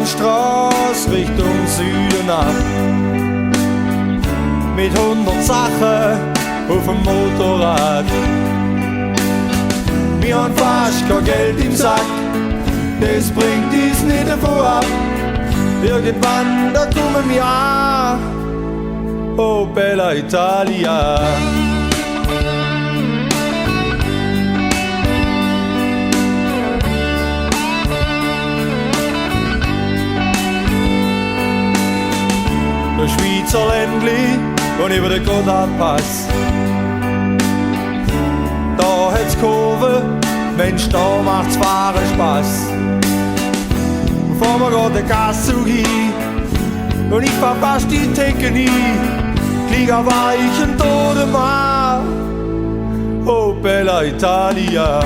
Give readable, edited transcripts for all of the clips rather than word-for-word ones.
Landstraße Richtung Süden ab. Mit 100 Sachen auf dem Motorrad. Wir haben fast kein Geld im Sack, das bringt uns nicht davon ab. Irgendwann, da kommen wir an, oh bella Italia. Der Schweizer Ländli und über den Gotthardpass. Da hat's Kurve, Mensch, da macht's Fahren Spaß. Bevor wir geht der Gasszug hin und ich fahr fast die Theke hin, lieg auf weichen Todemann, oh bella Italia.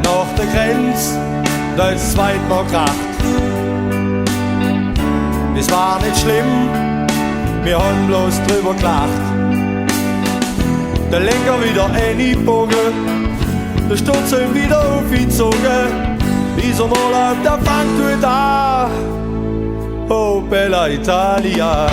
Nach der Grenze, da ist zweimal kracht. Es war nicht schlimm, wir haben bloß drüber gelacht. Der Lenker wieder eingebogen, der Sturzel wieder aufgezogen. Dieser Urlaub, der fängt gut an, oh bella Italia.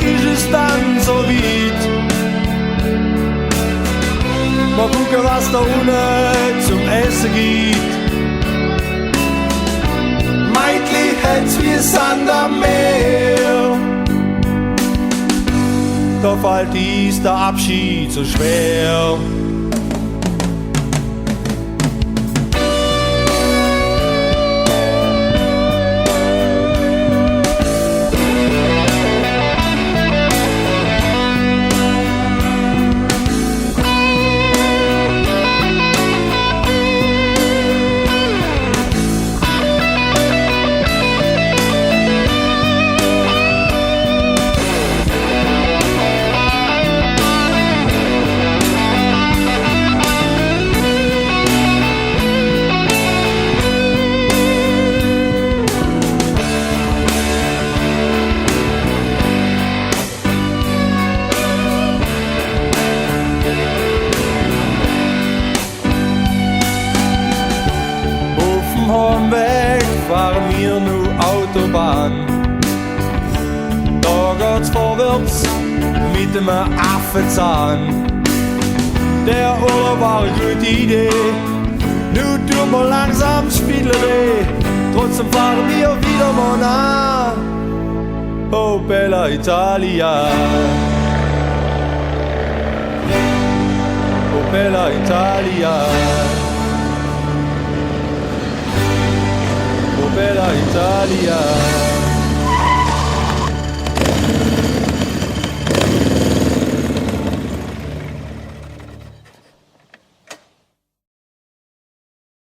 Ist es dann so weit? Mal gucken, was da unten zum Essen gibt. Meitli hätt's wie Sand am Meer. Da fällt dies der Abschied so schwer. Heimweg fahren wir nur Autobahn. Da geht's vorwärts mit dem Affenzahn. Der Urlaub war eine gute Idee, nur tun wir langsam Spiele weh. Trotzdem fahren wir wieder mal nach, oh bella Italia. Oh bella Italia. Bella Italia.